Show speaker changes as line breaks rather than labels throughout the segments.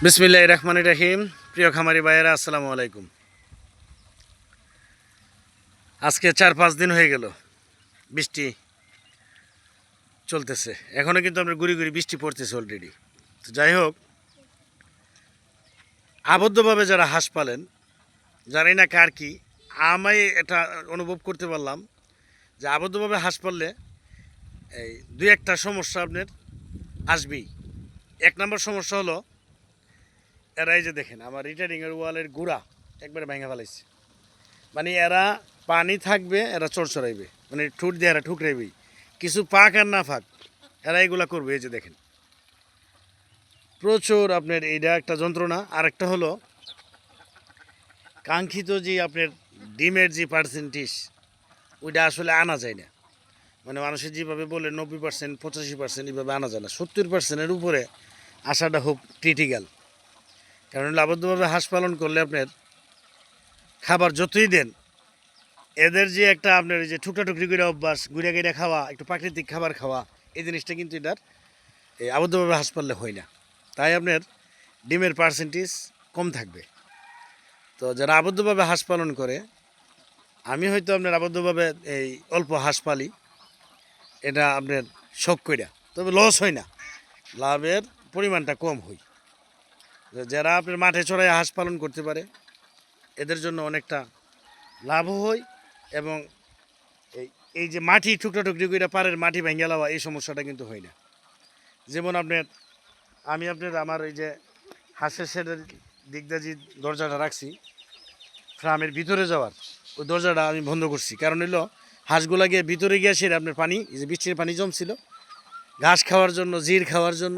বিসমিল্লাহির রহমানির রহিম। প্রিয় খামারি ভাইয়েরা, আসসালামু আলাইকুম। আজকে 4-5 দিন হয়ে গেল বৃষ্টি চলতেছে, এখনও কিন্তু আপনার গুড়ি গুড়ি বৃষ্টি পড়তেছে অলরেডি। তো যাই হোক, আবদ্ধভাবে যারা হাঁস পালেন, জানি না কার কি, আমি এটা অনুভব করতে পারলাম যে আবদ্ধভাবে হাঁস পাললে এই দুই একটা সমস্যা আপনার আসবেই। 1 নম্বর সমস্যা হলো, এরা এই যে দেখেন আমার রিটার্নিংয়ের ওয়ালের গুঁড়া একবারে ভেঙে ফেলাইছে। মানে এরা পানি থাকবে, এরা চড়চড়াইবে, মানে ঠুট দিয়ে এরা ঠুকরাইবেই, কিছু পাক আর না ফাঁক এরা এগুলা করবে। এই যে দেখেন প্রচুর আপনার এইটা একটা যন্ত্রণা। আরেকটা হলো কাঙ্ক্ষিত যে আপনার ডিমের যে পার্সেন্টেজ, ওইটা আসলে আনা যায় না। মানে মানুষের যেভাবে বলে 90%, 85% এইভাবে আনা যায় না। 70%-এর উপরে আসাটা খুব ক্রিটিক্যাল। কারণ আবদ্ধভাবে হাঁস পালন করলে আপনার খাবার যতই দেন, এদের যে একটা আপনার এই যে টুকরি করে অভ্যাস, গুঁড়া গুঁড়া খাওয়া, একটু প্রাকৃতিক খাবার খাওয়া, এই জিনিসটা কিন্তু এটার এই আবদ্ধভাবে হাঁস পাললে হয় না। তাই আপনার ডিমের পার্সেন্টেজ কম থাকবে। তো যারা আবদ্ধভাবে হাঁস পালন করে, আমি হয়তো আপনার আবদ্ধভাবে এই অল্প হাঁস পালি, এটা আপনার শখ কইরা, তবে লস হয় না, লাভের পরিমাণটা কম হয়। যারা আপনার মাঠে চড়াই হাঁস পালন করতে পারে, এদের জন্য অনেকটা লাভও হয়। এবং এই এই যে মাটি টুকরি করে পাড়ের মাটি ভেঙে লাওয়া, এই সমস্যাটা কিন্তু হয় না। যেমন আপনার আমার এই যে হাঁসের শেডের দিক দিয়ে যে দরজাটা রাখছি ফার্মের ভিতরে যাওয়ার, ওই দরজাটা আমি বন্ধ করছি। কারণ হলো হাঁসগুলা গিয়ে ভিতরে গিয়ে সেরে আপনার পানি, এই যে বৃষ্টির পানি জমছিল, ঘাস খাওয়ার জন্য, জির খাওয়ার জন্য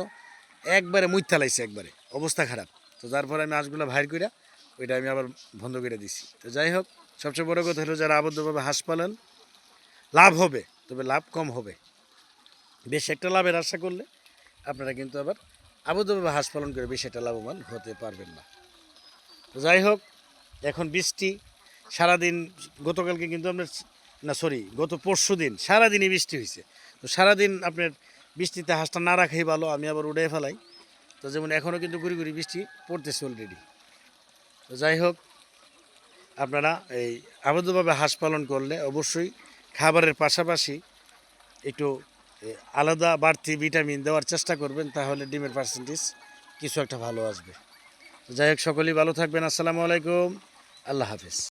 একবারে মুইথা লাইছে, একবারে অবস্থা খারাপ। তো তারপরে আমি হাঁসগুলো বাইর করে ওইটা আমি আবার বন্ধ করে দিছি। তো যাই হোক, সবচেয়ে বড় কথা হলো যারা আবদ্ধভাবে হাঁস পালেন, লাভ হবে, তবে লাভ কম হবে। বেশ একটা লাভের আশা করলে আপনারা কিন্তু আবার আবদ্ধভাবে হাঁস পালন করে বেশি একটা লাভবান হতে পারবেন না। তো যাই হোক, এখন বৃষ্টি সারাদিন, গতকালকে কিন্তু আপনার গত পরশু দিন সারাদিনই বৃষ্টি হয়েছে। তো সারাদিন আপনার বৃষ্টিতে হাঁসটা না রাখাই ভালো, আমি আবার উড়ে ফেলাই। তো যেমন এখনও কিন্তু গুড়ি গুড়ি বৃষ্টি পড়তেছে অলরেডি। তো যাই হোক, আপনারা এই আবদ্ধভাবে হাঁস পালন করলে অবশ্যই খাবারের পাশাপাশি একটু আলাদা বাড়তি ভিটামিন দেওয়ার চেষ্টা করবেন, তাহলে ডিমের পার্সেন্টেজ কিছু একটা ভালো আসবে। যাই হোক, সকলেই ভালো থাকবেন। আসসালামু আলাইকুম, আল্লাহ হাফেজ।